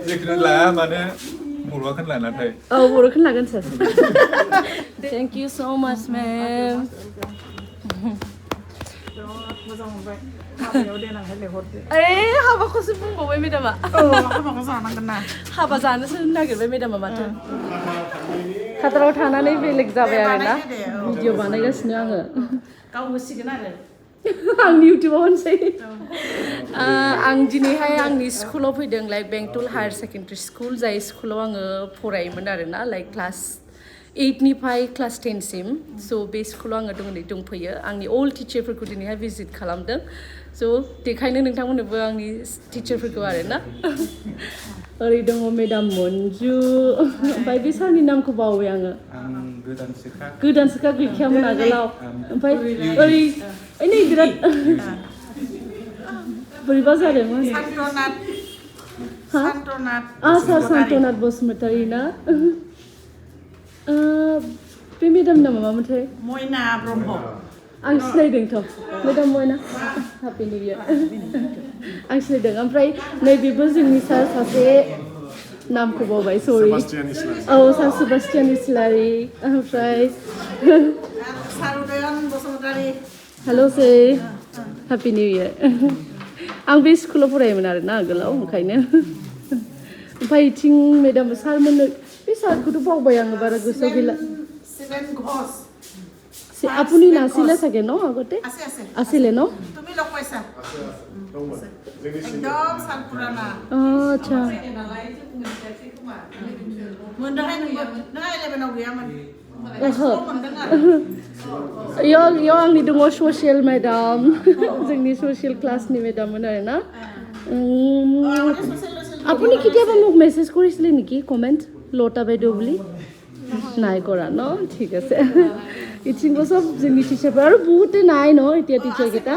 जिखुनु लाया माने बर'आ खोनलाना थाय बर' खोनलागोन सार थेंक इउ सो माच मेम मोजां मोनबाय हाबायाव देनांहाय लेंहरदो हाबाखौसो बुंबावबाय मेडामा हाबाखौ जानांगोन ना हाबा जानोसो नागिरबाय मेडामा माथो खाताराव थानानै बेलेग जाबाय आरोना भिडिअ बानायगासिनो आङो गाव होसिगोन आरो आंनि इउटिउबाव होनसै आं दिनैहाय आंनि स्कुलाव फैदों लाइक बेंटल हायार सेकेन्डारि स्कुल जाय स्कुलाव आङो फरायोमोन आरोना लाइक क्लास 8 निफ्राय क्लास 10 सिम स' बे स्कुलाव आङो दिनै दंफैयो आंनि अल टिचारफोरखौ दिनैहाय भिजिट खालामदों स' देखायनो नोंथांमोननोबो आंनि टिचारफोरखौ आरोना ओरै दङ मेडाम मन्जु ओमफ्राय बे सारनि नामखौ बावबाय आङो गोदानसोखा गैखायामोन आगोलाव ओमफ्राय ओरै नै बिराद बोरैबा जादों सार सान्थनाथ बसुमतारी ना बे मेडाम नामा मामोनथाय मयना ब्रह्म आं सिनायदोंथ' मेडाम मयना हापि निउ इयार आं सिनायदों ओमफ्राय नैबेबो जोंनि सार सासे नामखौ बावबाय सरि औ सार सेबास्टियान इस्लारि ओमफ्राय सारुदयन बसुमतारी हेल' से हापि निउ इयार आं बे स्कुलाव फरायोमोन आरोना आगोलाव ओंखायनो ओमफ्राय इथिं मेडाम सारमोननो बे सारखौथ' बावबाय आङो बारा गोसोआव गैला আপুনি নাছিলে চাগে ন আগতে আছিলে ন তুমি লগ পাইছা একদম সাল পুরানা আচ্ছা मोनदोंहाय नोंबो नों 11 आव गैयामोन इयाव आंनि दङ ससियेल मेडाम जोंनि ससियेल क्लासनि मेडाममोन आरोना আপুনি কেতিয়াবা মোক মেছেজ কৰিছিলে নেকি কমেণ্ট লতা বাইদেউ বুলি নাই কৰা ন ঠিক আছে ইচিংবো সব जोंनि টিচাৰবোৰ আৰু বহুতে নাই ন এতিয়া টিচাৰকেইটা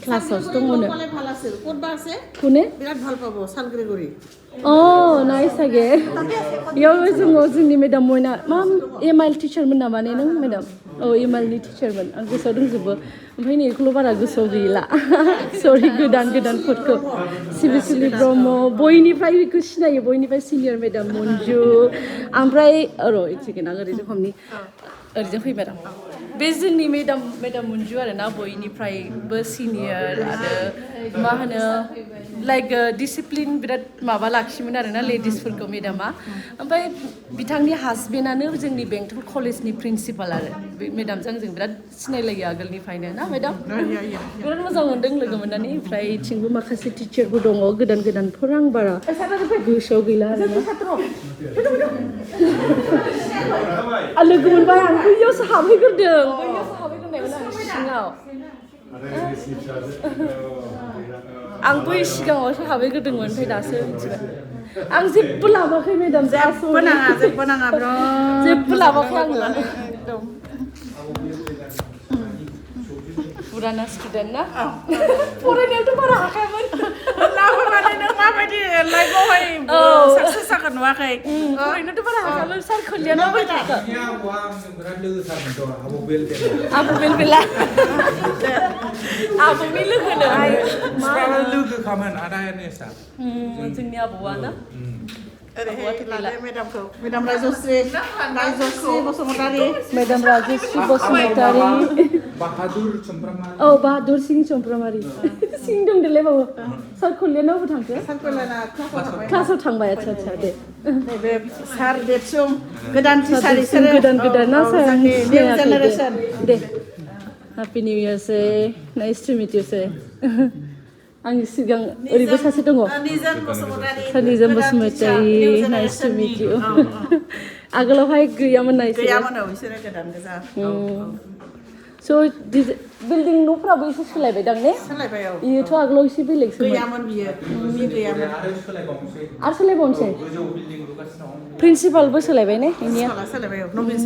ক্লাছত দङনো ভাল আছিল ক'তবা আছে কোনে বিৰাট ভাল পাব সালগ্ৰীগুৰি নাই চাগে ইয়াৰ जोंनि मेडाम मयना मा एमआइल टिचारमोन नामा ने नों मेडाम एमआइलनि टिचारमोन आं गोसोआव दंजोबो ओमफ्राय नै बेखौल' बारा गोसोआव गैला सरि गोदान फट'खौ सिबिसुलि ब्रह्म बयनिफ्राय बेखौ सिनायो बयनिफ्राय सिनियर मेडाम मन्जु ओमफ्राय र' एक सेकेन्ड आं ओरैजों हमनि ओरैजों फैबाय आं बे जोंनि मेडाम मन्जु आरोना बयनिफ्रायबो सिनियर आरो मा होनो लाइक डिसिप्लिन बिराद माबा लाखियोमोन आरोना लेडिसफोरखौ मेडामा ओमफ्राय बिथांनि हासबेन्डआनो जोंनि बेंटल कलेजनि प्रिन्सिपाल आरो बे मेडामजों जों बिराद सिनायलायो आगोलनिफ्रायनो ना मेडाम बिराद मोजां मोनदों लोगो मोननानै ओमफ्राय इथिंबो माखासे टिचारबो दङ गोदानफोर आं बारा गोसोआव गैला आरोना लोगो मोनबाय आं बैयावसो हाबहैग्रोदों हाबहैग्रोनायमोन आं सिङाव आं बै सिगाङावसो हाबहैग्रोदोंमोन ओमफ्राय दासो मिथिबाय आं जेबो लाबोआखै मेडाम जेबो नाङा ब्र जेबो लाबोआखै आङो एकदम फुराना स्टुडेन्ट ना फरायनायावथ' बारा हाखायामोन लाबोनानै नों माबायदि लाइफआवहाय साक्सेस जागोन नुवाखै फरायनोथ' बारा हाखायामोन सार खोलियानो बैथाखो आबौ बेलबेला आबौनि लोगोनो लोगोखामोन आदा एरनेस्टआ जोंनि आबौआ ना मेडाम राजश्री बसुमतारी मेडाम राजश्री बसुमतारी बाहादुर सिंह चमप्रामारि सिं दंदोंलै बाबु सार कल्याणावबो थांखो क्लासाव थांबाय आच्छा दे बे सार देबसुं गोदान टिचार इसोरो गोदान ना सार निउ जेनेरेशन दे हेपि निउ इयार से नाइस टु मिट इउ से आंनि सिगां ओरैबो सासे दङ निजोम Basumatary nice to meet you आगोलावहाय गैयामोन ना बिसोरो गोदान गोजा स' बिल्डिं न'फ्राबो एसे सोलायबाय दां ने सोलायबाय बेयोथ' आगोलाव एसे बेलेगसोमोन गैयामोन गैयामोन आरो सोलायबावनोसै प्रिन्सिपालबो सोलायबाय ने इनिया सोलायबाय नबिन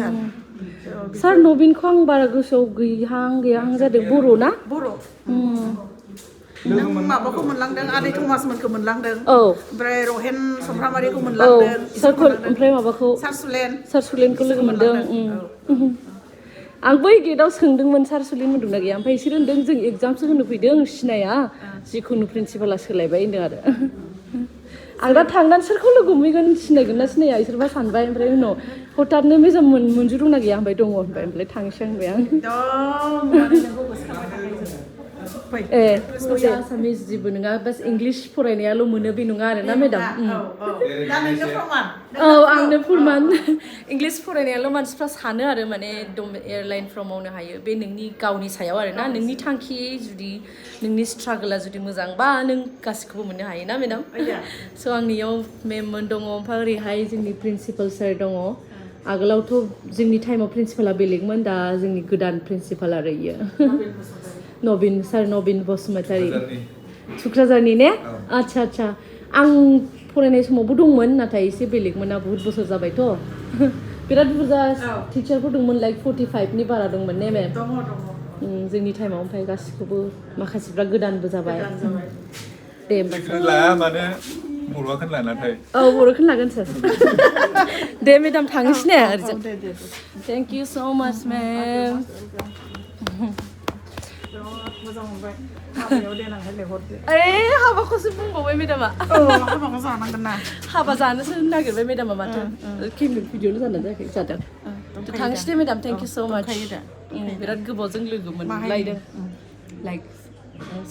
सार नबिनखौ आं बारा गोसोआव गैहां जादों बर' ना बर' नों माबाखौ मोनलांदों आदै थमासमोनखौ मोनलांदों ओमफ्राय रहेन समफ्रामारिखौ मोनलांदों ओमफ्राय माबाखौ सार सुलेनखौ लोगो मोनदों आं बै गेटआव सोंदोंमोन सार सुलेन मोनदोंना गैया ओमफ्राय बिसोर होनदों जों एगजामसो होनो फैदों सिनाया जिखुनु प्रिन्सिपाला सोलायबाय होनदों आरो आं दा थांनानै सोरखौ लोगो हमहैगोन सिनायगोन ना सिनाया इसोरबा सानबाय ओमफ्राय उनाव हथातनो मेजाम मोनजु दंना गैया होनबाय दङ होनबाय ओमफ्राय थांसै होनबाय आं ए आसामिस जेबो नङा बास इंलिश फरायनायाल' मोनो बे नङा आरोना मेडाम औ आंनो फोरमान इंलिश फरायनायाल' मानसिफ्रा सानो आरो माने एकदम एयारलाइनफ्राव मावनो हायो बे नोंनि गावनि सायाव आरोना नोंनि थांखि जुदि नोंनि स्ट्रागोला जुदि मोजां बा नों गासिखौबो मोननो हायो ना मेडाम स' आंनियाव मेममोन दङ ओमफ्राय ओरैहाय जोंनि प्रिन्सिपाल सार दङ आगोलावथ' जोंनि टाइमाव प्रिन्सिपाला बेलेगमोन दा जोंनि गोदान प्रिन्सिपाल आरो इयो नबिन सार नबिन बसुमतारी थुक्राझारनि ने आच्छा आच्छा आं फरायनाय समावबो दंमोन नाथाय एसे बेलेगमोन ना बहुत बोसोर जाबायथ' बिराद बुरजा टिचारफोर दंमोन लाइक 45नि बारा दंमोन ने मेम जोंनि टाइमाव ओमफ्राय गासिखौबो माखासेफ्रा गोदानबो जाबाय दे होमबा लाया माने बर'आखौनो लाया नाथाय औ बर'खौनो लागोन सार दे मेडाम थांनोसै ने ओरैजों थेंक इउ स' माच मेम मोजां मोनबाय हाबायाव देनांहाय लेंहरदो हाबाखौसो बुंबावबाय मेडामा हाबाखौ जानांगोन ना हाबा जानोसो नागिरबाय मेडामा माथो केमेरा भिडिअ'ल' जाना जायाखै जादों थांसै दे मेडाम थेंक इउ स' माच बिराद गोबावजों लोगो मोनलायदों लाइक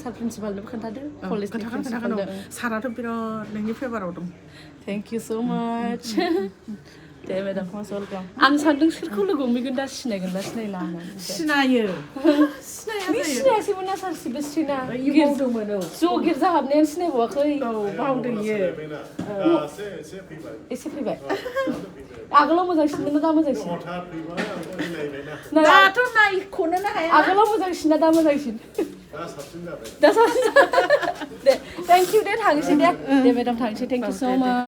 सार प्रिन्सिपालनोबो खोन्थादो कलेजनि प्रिन्सिपालनो साराथ' बिराद नोंनि फेभाराव दं थेंक इउ स' माच दे मेडाम मस्ट वेलकाम आं सानदों सोरखौ लोगो हमहैगोन दा सिनायगोन ना सिनायला होननानै सिनायो सिनायाखैमोन ना सार सिबिस्रिना ज' गिर्जा हाबनायानो सिनायबावाखै बावदों इयो एसे फैबाय आगोलाव मोजांसिन ना दा मोजांसिन दाथ' नायख'नोनो हाया आगोलाव मोजांसिन ना दा मोजांसिन दा साबसिन जाबाय दे थेंक इउ दे थांसै दे मेडाम थांसै थेंक इउ स' माच